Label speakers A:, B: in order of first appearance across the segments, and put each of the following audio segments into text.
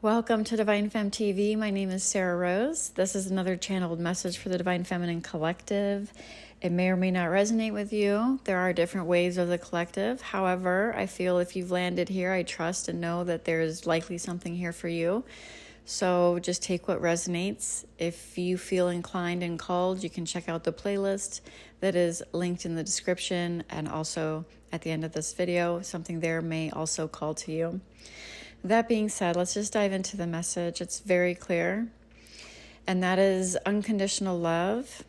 A: Welcome to Divine Femme TV. My name is Sarah Rose. This is another channeled message for the Divine Feminine Collective. It may or may not resonate with you. There are different ways of the collective. However, I feel if you've landed here, I trust and know that there is likely something here for you. So just take what resonates. If you feel inclined and called, you can check out the playlist that is linked in the description and also at the end of this video. Something there may also call to you. That being said, let's just dive into the message. It's very clear, and that is unconditional love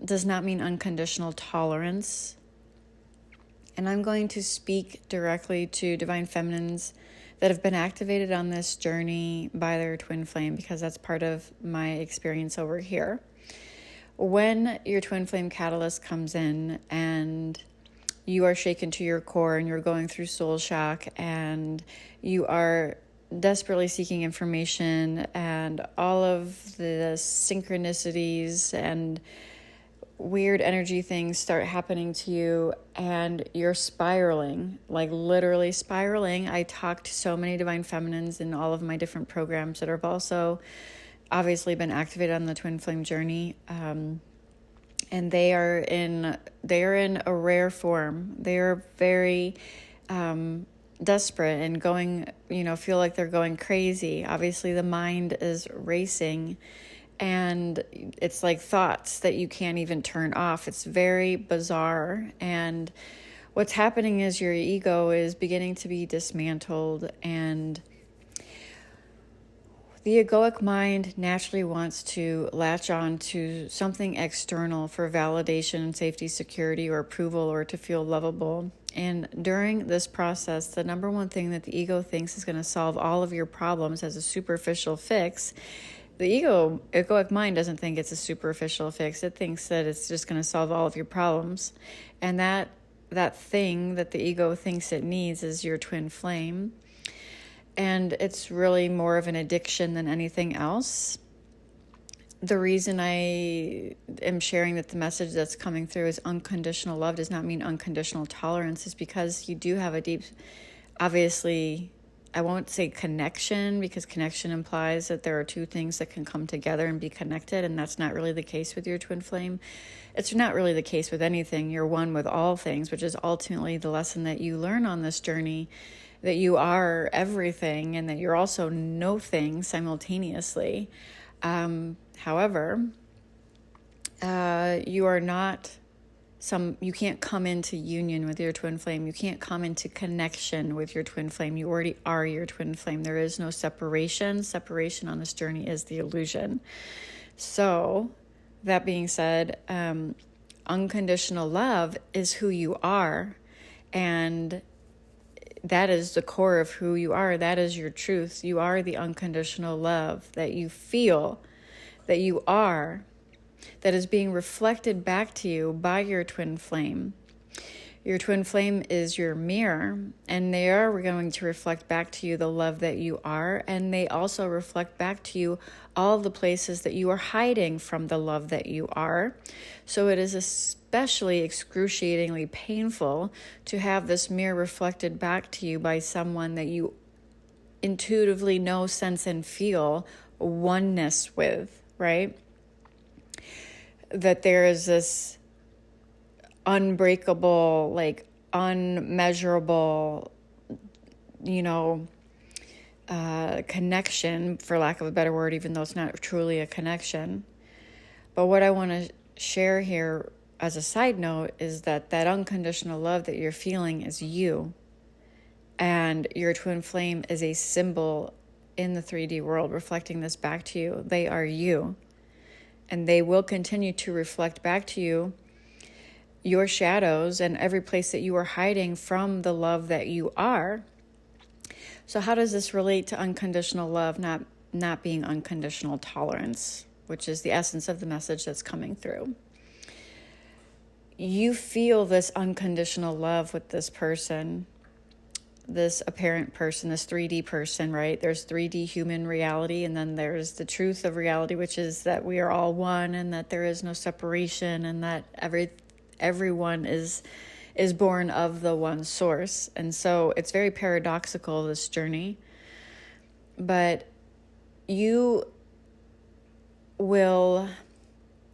A: does not mean unconditional tolerance. And I'm going to speak directly to divine feminines that have been activated on this journey by their twin flame, because that's part of my experience over here. When your twin flame catalyst comes in and you are shaken to your core and you're going through soul shock and you are desperately seeking information and all of the synchronicities and weird energy things start happening to you and you're spiraling, like literally spiraling. I talk to so many divine feminines in all of my different programs that have also obviously been activated on the twin flame journey. And they are in a rare form. They are very desperate and going, feel like they're going crazy. Obviously, the mind is racing, and it's like thoughts that you can't even turn off. It's very bizarre. And what's happening is your ego is beginning to be dismantled, and the egoic mind naturally wants to latch on to something external for validation, safety, security, or approval, or to feel lovable. And during this process, the number one thing that the ego thinks is going to solve all of your problems as a superficial fix, the egoic mind doesn't think it's a superficial fix. It thinks that it's just going to solve all of your problems. And that thing that the ego thinks it needs is your twin flame. And it's really more of an addiction than anything else. The reason I am sharing that the message that's coming through is unconditional love does not mean unconditional tolerance, is because you do have a deep, obviously, I won't say connection, because connection implies that there are two things that can come together and be connected, and that's not really the case with your twin flame. It's not really the case with anything. You're one with all things, which is ultimately the lesson that you learn on this journey, that you are everything and that you're also no thing simultaneously. However, you are not you can't come into union with your twin flame. You can't come into connection with your twin flame. You already are your twin flame. There is no separation. Separation on this journey is the illusion. So that being said, unconditional love is who you are, and that is the core of who you are. That is your truth. You are the unconditional love that you feel, that you are, that is being reflected back to you by your twin flame. Your twin flame is your mirror, and they are going to reflect back to you the love that you are, and they also reflect back to you all the places that you are hiding from the love that you are. So it is especially excruciatingly painful to have this mirror reflected back to you by someone that you intuitively know, sense, and feel oneness with, right? That there is this unbreakable, like unmeasurable, connection, for lack of a better word, even though it's not truly a connection. But what I want to share here as a side note is that unconditional love that you're feeling is you. And your twin flame is a symbol in the 3D world reflecting this back to you. They are you. And they will continue to reflect back to you your shadows and every place that you are hiding from the love that you are. So how does this relate to unconditional love not being unconditional tolerance, which is the essence of the message that's coming through? You feel this unconditional love with this person, this apparent person, this 3D person, right? There's 3D human reality, and then there's the truth of reality, which is that we are all one and that there is no separation, and that everyone is born of the one source. And so it's very paradoxical, this journey. but you will,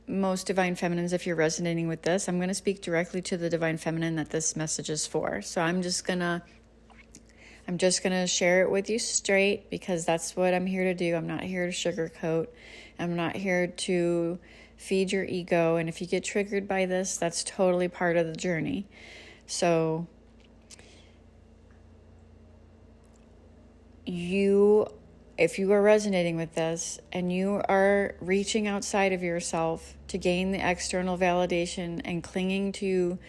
A: most Divine Feminines, if you're resonating with this, I'm going to speak directly to the Divine Feminine that this message is for. So I'm just going to share it with you straight, because that's what I'm here to do. I'm not here to sugarcoat. I'm not here to feed your ego. And if you get triggered by this, that's totally part of the journey. So if you are resonating with this and you are reaching outside of yourself to gain the external validation and clinging to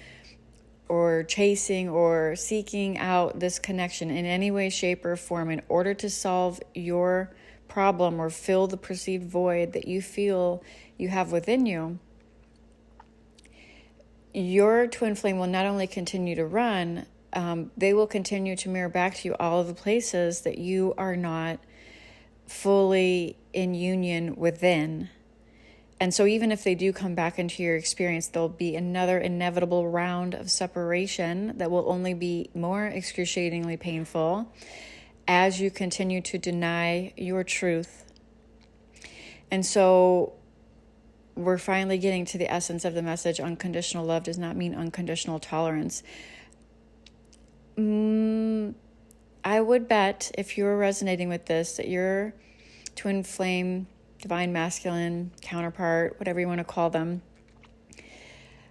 A: or chasing or seeking out this connection in any way, shape, or form in order to solve your problem or fill the perceived void that you feel you have within you, your twin flame will not only continue to run, they will continue to mirror back to you all of the places that you are not fully in union within. And so even if they do come back into your experience, there'll be another inevitable round of separation that will only be more excruciatingly painful as you continue to deny your truth. And so we're finally getting to the essence of the message. Unconditional love does not mean unconditional tolerance. I would bet, if you're resonating with this, that your twin flame, divine masculine counterpart, whatever you want to call them,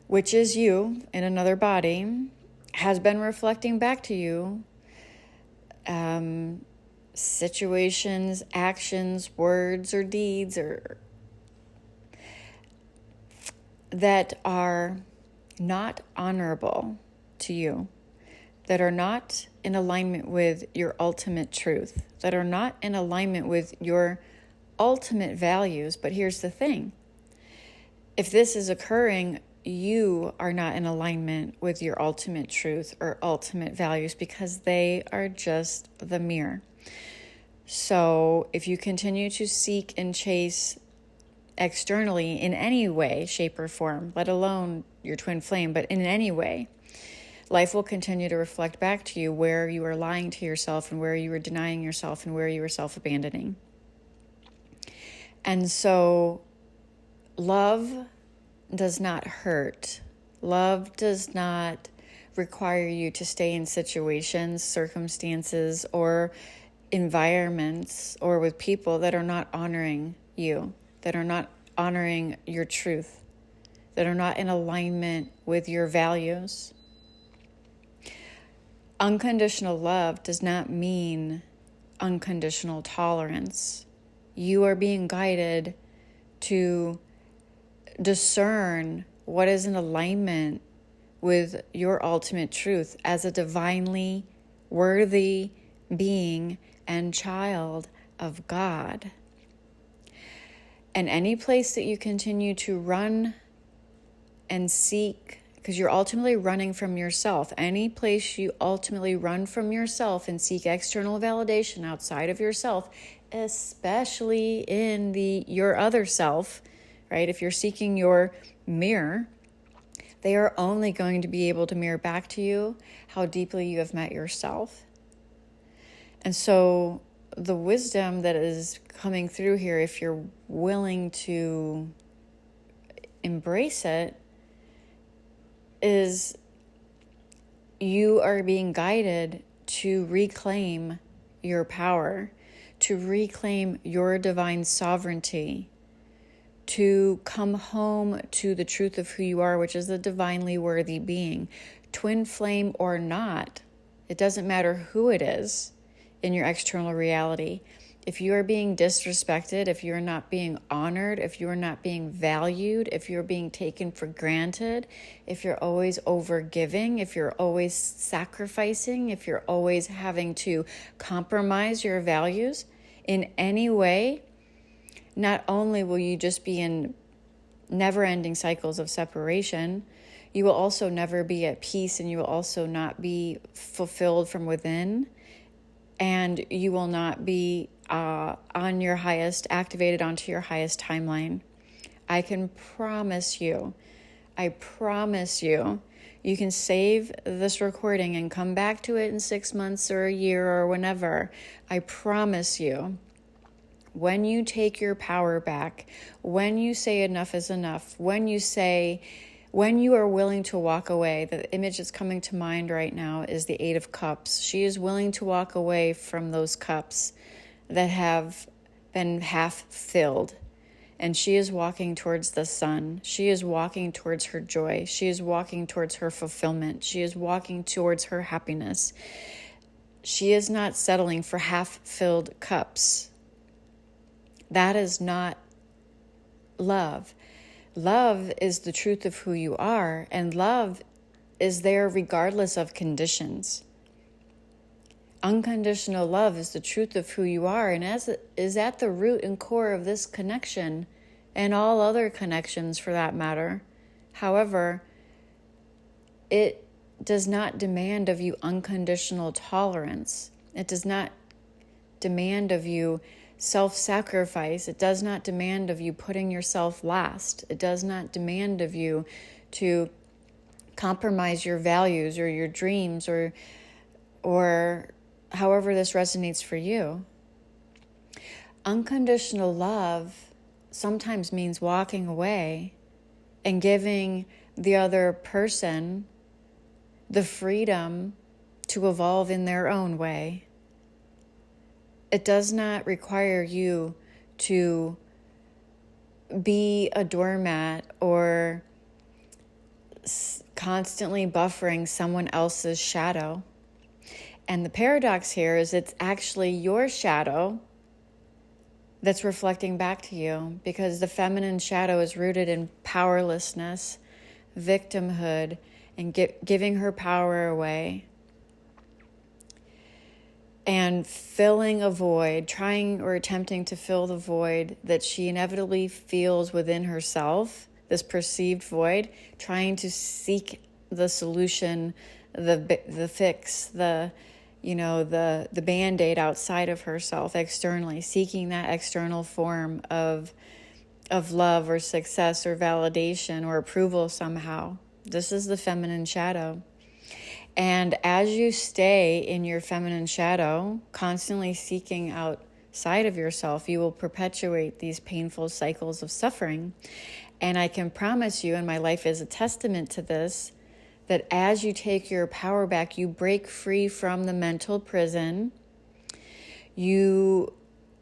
A: which is you in another body, has been reflecting back to you situations, actions, words, or deeds that are not honorable to you, that are not in alignment with your ultimate truth, that are not in alignment with your ultimate values. But here's the thing. If this is occurring, you are not in alignment with your ultimate truth or ultimate values, because they are just the mirror. So if you continue to seek and chase externally in any way, shape, or form, let alone your twin flame, but in any way, life will continue to reflect back to you where you are lying to yourself and where you are denying yourself and where you are self-abandoning. And so love does not hurt. Love does not require you to stay in situations, circumstances, or environments or with people that are not honoring you, that are not honoring your truth, that are not in alignment with your values. Unconditional love does not mean unconditional tolerance. You are being guided to discern what is in alignment with your ultimate truth as a divinely worthy being and child of God. And any place that you continue to run and seek, because you're ultimately running from yourself, any place you ultimately run from yourself and seek external validation outside of yourself, especially in your other self, right? If you're seeking your mirror, they are only going to be able to mirror back to you how deeply you have met yourself. And so the wisdom that is coming through here, if you're willing to embrace it, is you are being guided to reclaim your power, to reclaim your divine sovereignty, to come home to the truth of who you are, which is a divinely worthy being. Twin flame or not, it doesn't matter who it is in your external reality. If you are being disrespected, if you're not being honored, if you're not being valued, if you're being taken for granted, if you're always overgiving, if you're always sacrificing, if you're always having to compromise your values in any way, not only will you just be in never-ending cycles of separation, you will also never be at peace, and you will also not be fulfilled from within, and you will not be activated onto your highest timeline. I can promise you, You can save this recording and come back to it in 6 months or a year or whenever. I promise you, when you take your power back, when you say enough is enough, when you are willing to walk away, the image that's coming to mind right now is the Eight of Cups. She is willing to walk away from those cups that have been half filled. And she is walking towards the sun. She is walking towards her joy. She is walking towards her fulfillment. She is walking towards her happiness. She is not settling for half-filled cups. That is not love. Love is the truth of who you are, and love is there regardless of conditions. Unconditional love is the truth of who you are, and as it is at the root and core of this connection and all other connections for that matter. However, it does not demand of you unconditional tolerance. It does not demand of you self-sacrifice. It does not demand of you putting yourself last. It does not demand of you to compromise your values or your dreams or however this resonates for you. Unconditional love sometimes means walking away and giving the other person the freedom to evolve in their own way. It does not require you to be a doormat or constantly buffering someone else's shadow. And the paradox here is it's actually your shadow that's reflecting back to you, because the feminine shadow is rooted in powerlessness, victimhood, and giving her power away. And filling a void, trying or attempting to fill the void that she inevitably feels within herself, this perceived void, trying to seek the solution, the fix, the Band-Aid outside of herself, externally, seeking that external form of love or success or validation or approval somehow. This is the feminine shadow. And as you stay in your feminine shadow, constantly seeking outside of yourself, you will perpetuate these painful cycles of suffering. And I can promise you, and my life is a testament to this, that as you take your power back, you break free from the mental prison, you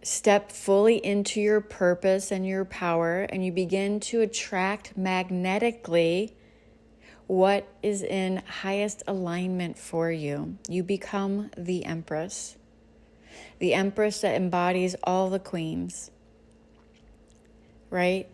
A: step fully into your purpose and your power, and you begin to attract magnetically what is in highest alignment for you. You become the Empress that embodies all the queens, right?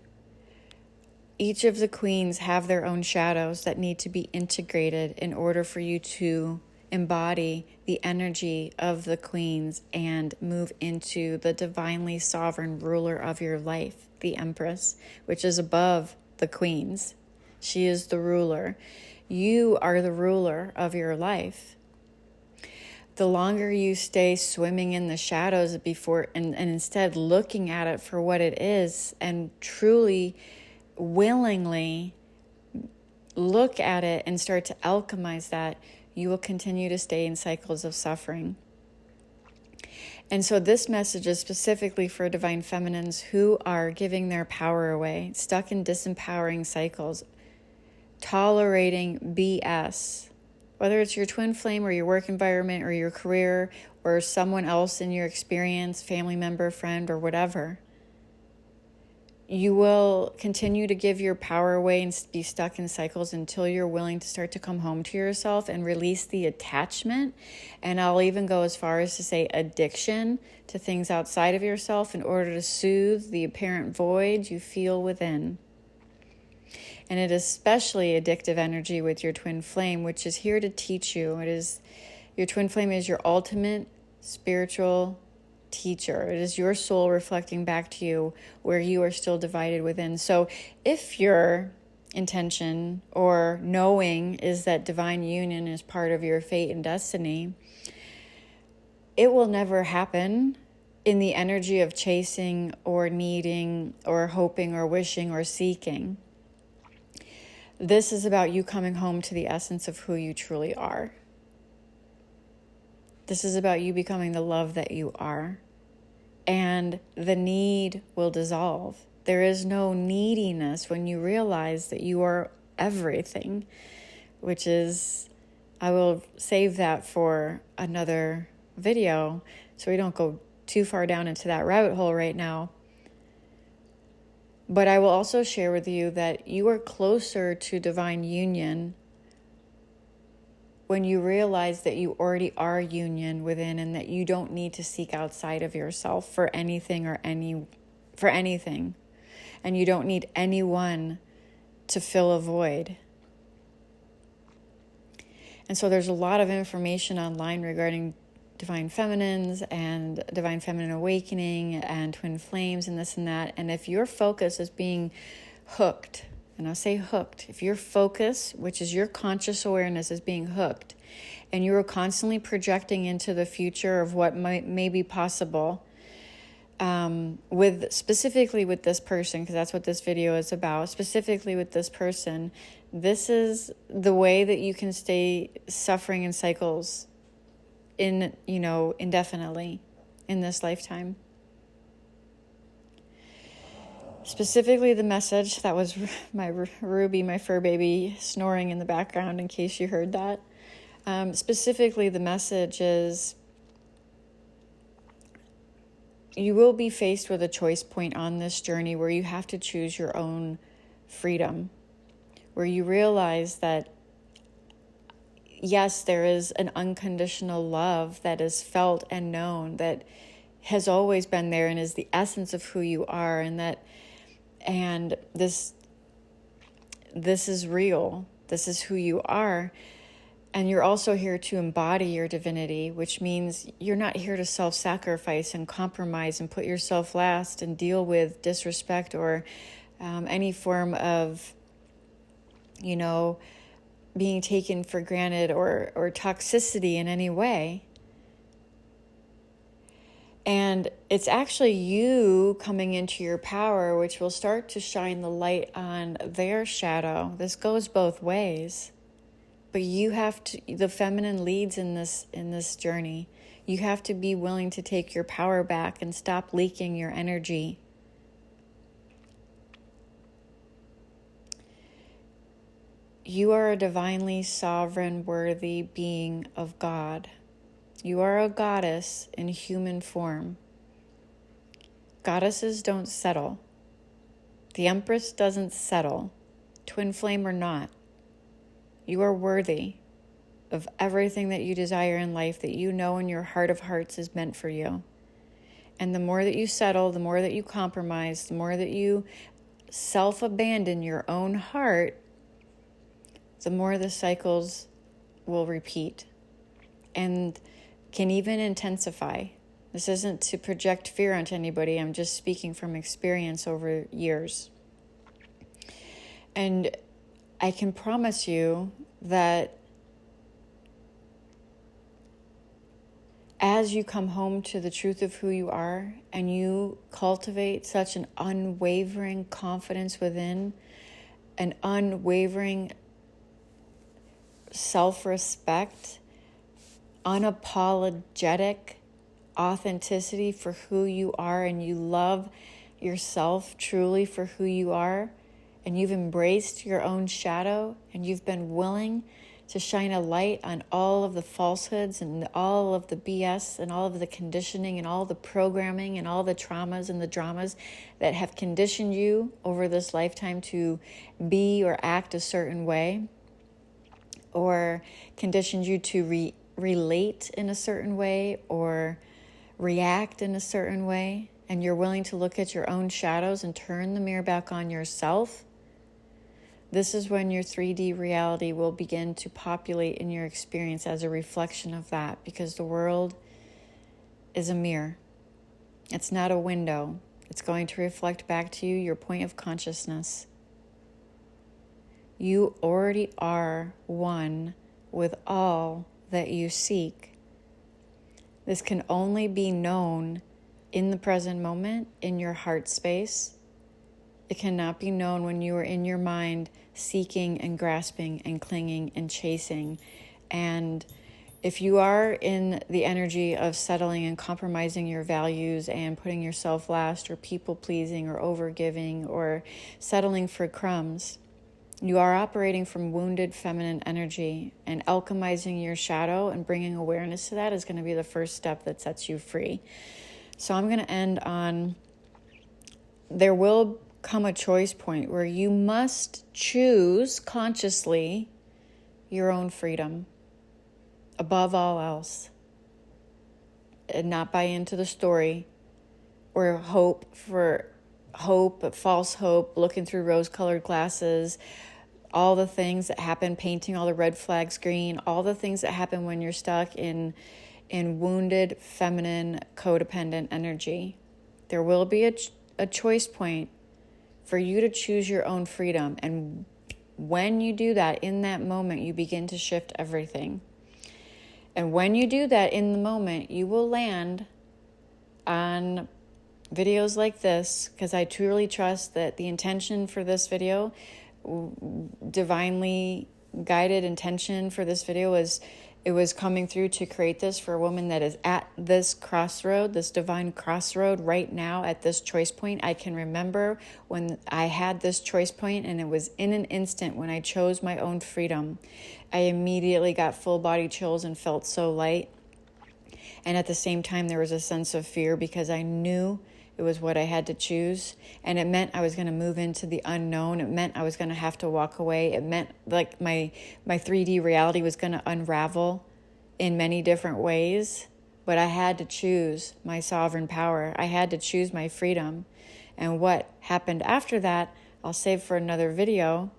A: Each of the queens have their own shadows that need to be integrated in order for you to embody the energy of the queens and move into the divinely sovereign ruler of your life, the Empress, which is above the queens. She is the ruler. You are the ruler of your life. The longer you stay swimming in the shadows before and instead looking at it for what it is and truly willingly look at it and start to alchemize that, you will continue to stay in cycles of suffering. And so this message is specifically for divine feminines who are giving their power away, stuck in disempowering cycles, tolerating BS, whether it's your twin flame or your work environment or your career or someone else in your experience, family member, friend, or whatever. You will continue to give your power away and be stuck in cycles until you're willing to start to come home to yourself and release the attachment. And I'll even go as far as to say addiction to things outside of yourself in order to soothe the apparent void you feel within. And it is especially addictive energy with your twin flame, which is here to teach you. Your twin flame is your ultimate spiritual teacher. It is your soul reflecting back to you where you are still divided within. So if your intention or knowing is that divine union is part of your fate and destiny, it will never happen in the energy of chasing or needing or hoping or wishing or seeking. This is about you coming home to the essence of who you truly are. This is about you becoming the love that you are. And the need will dissolve. There is no neediness when you realize that you are everything, which is, I will save that for another video so we don't go too far down into that rabbit hole right now. But I will also share with you that you are closer to divine union when you realize that you already are union within, and that you don't need to seek outside of yourself for anything for anything. And you don't need anyone to fill a void. And so there's a lot of information online regarding divine feminines and divine feminine awakening and twin flames and this and that. And if your focus is being hooked, and I'll say hooked, if your focus, which is your conscious awareness, is being hooked, and you are constantly projecting into the future of what may be possible, specifically with this person, because that's what this video is about, specifically with this person, this is the way that you can stay suffering in cycles indefinitely in this lifetime. Specifically the message, that was my Ruby, my fur baby, snoring in the background in case you heard that. Specifically the message is, you will be faced with a choice point on this journey where you have to choose your own freedom, where you realize that yes, there is an unconditional love that is felt and known, that has always been there and is the essence of who you are, and this is real. This is who you are. And you're also here to embody your divinity, which means you're not here to self-sacrifice and compromise and put yourself last and deal with disrespect or any form of, being taken for granted or toxicity in any way. And it's actually you coming into your power, which will start to shine the light on their shadow. This goes both ways. But you have to, the feminine leads in this journey. You have to be willing to take your power back and stop leaking your energy. You are a divinely sovereign, worthy being of God. You are a goddess in human form. Goddesses don't settle. The Empress doesn't settle, twin flame or not. You are worthy of everything that you desire in life that you know in your heart of hearts is meant for you. And the more that you settle, the more that you compromise, the more that you self-abandon your own heart, the more the cycles will repeat and can even intensify. This isn't to project fear onto anybody. I'm just speaking from experience over years. And I can promise you that as you come home to the truth of who you are and you cultivate such an unwavering confidence within, an unwavering self-respect, unapologetic authenticity for who you are, and you love yourself truly for who you are, and you've embraced your own shadow, and you've been willing to shine a light on all of the falsehoods and all of the BS and all of the conditioning and all the programming and all the traumas and the dramas that have conditioned you over this lifetime to be or act a certain way, or conditioned you to relate in a certain way or react in a certain way, and you're willing to look at your own shadows and turn the mirror back on yourself, this is when your 3D reality will begin to populate in your experience as a reflection of that, because the world is a mirror. It's not a window. It's going to reflect back to you your point of consciousness. You already are one with all that you seek. This can only be known in the present moment, in your heart space, It cannot be known when you are in your mind seeking and grasping and clinging and chasing. And if you are in the energy of settling and compromising your values and putting yourself last, or people pleasing, or overgiving, or settling for crumbs, you are operating from wounded feminine energy, and alchemizing your shadow and bringing awareness to that is going to be the first step that sets you free. So I'm going to end on, there will come a choice point where you must choose consciously your own freedom above all else, and not buy into the story or false hope, looking through rose-colored glasses, all the things that happen, painting all the red flags green, all the things that happen when you're stuck in wounded, feminine, codependent energy. There will be a choice point for you to choose your own freedom. And when you do that, in that moment, you begin to shift everything. And when you do that in the moment, you will land on videos like this, because I truly trust that the intention for this video, divinely guided intention for this video, it was coming through to create this for a woman that is at this crossroad, this divine crossroad right now at this choice point. I can remember when I had this choice point, and it was in an instant when I chose my own freedom. I immediately got full body chills and felt so light. And at the same time, there was a sense of fear, because I knew it was what I had to choose. And it meant I was going to move into the unknown. It meant I was going to have to walk away. It meant like my 3D reality was going to unravel in many different ways. But I had to choose my sovereign power. I had to choose my freedom. And what happened after that, I'll save for another video.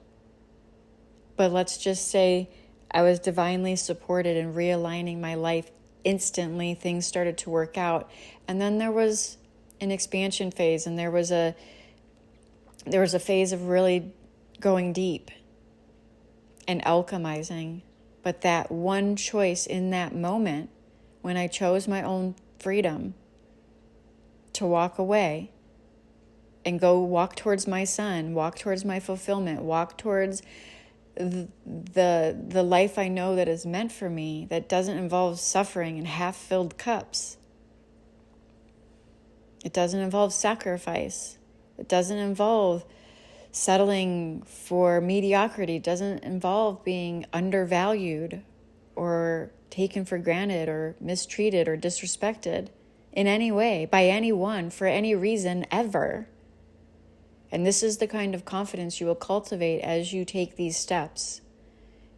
A: But let's just say I was divinely supported in realigning my life instantly. Things started to work out. And then there was an expansion phase, and there was a phase of really going deep and alchemizing. But that one choice in that moment, when I chose my own freedom to walk away and go walk towards my son, walk towards my fulfillment, walk towards the life I know that is meant for me, that doesn't involve suffering and half-filled cups. It doesn't involve sacrifice. It doesn't involve settling for mediocrity. It doesn't involve being undervalued or taken for granted or mistreated or disrespected in any way, by anyone, for any reason, ever. And this is the kind of confidence you will cultivate as you take these steps.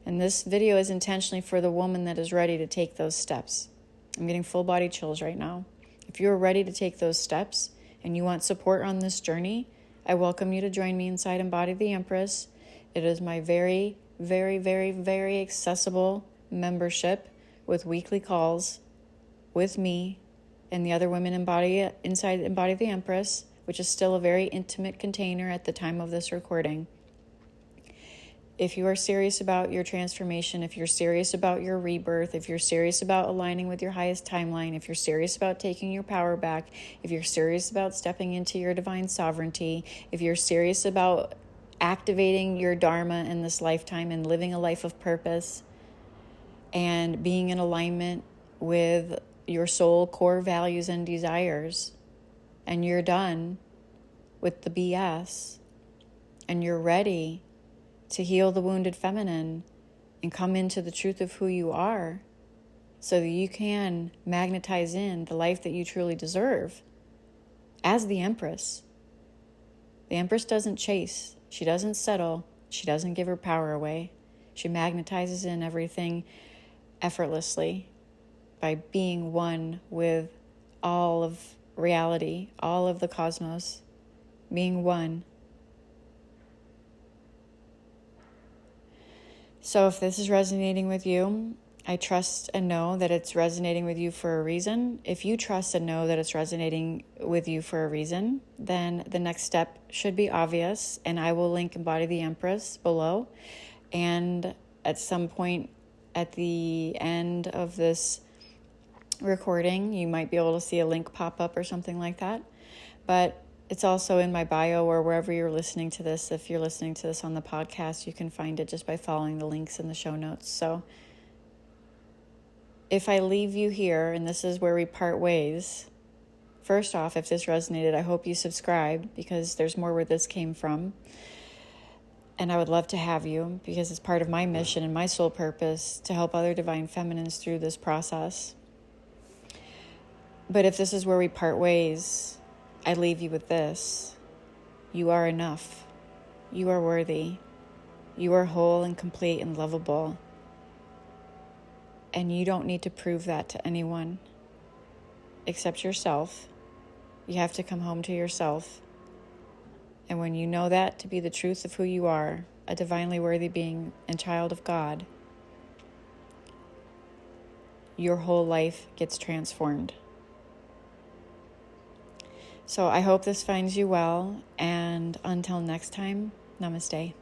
A: And this video is intentionally for the woman that is ready to take those steps. I'm getting full body chills right now. If you're ready to take those steps and you want support on this journey, I welcome you to join me inside Embody the Empress. It is my very, very, very, very accessible membership with weekly calls with me and the other women inside Embody the Empress, which is still a very intimate container at the time of this recording. If you are serious about your transformation, if you're serious about your rebirth, if you're serious about aligning with your highest timeline, if you're serious about taking your power back, if you're serious about stepping into your divine sovereignty, if you're serious about activating your dharma in this lifetime and living a life of purpose and being in alignment with your soul core values and desires, and you're done with the BS and you're ready to heal the wounded feminine and come into the truth of who you are, so that you can magnetize in the life that you truly deserve as the Empress. The Empress doesn't chase. She doesn't settle. She doesn't give her power away. She magnetizes in everything effortlessly by being one with all of reality, all of the cosmos, being one. So if this is resonating with you, I trust and know that it's resonating with you for a reason. If you trust and know that it's resonating with you for a reason, then the next step should be obvious, and I will link Embody the Empress below. And at some point at the end of this recording, you might be able to see a link pop up or something like that. But It's also in my bio or wherever you're listening to this. If you're listening to this on the podcast, you can find it just by following the links in the show notes. So if I leave you here and this is where we part ways, first off, if this resonated, I hope you subscribe because there's more where this came from. And I would love to have you because it's part of my mission and my soul purpose to help other divine feminines through this process. But if this is where we part ways, I leave you with this. You are enough. You are worthy. You are whole and complete and lovable. And you don't need to prove that to anyone except yourself. You have to come home to yourself. And when you know that to be the truth of who you are, a divinely worthy being and child of God, your whole life gets transformed. So I hope this finds you well, and until next time, namaste.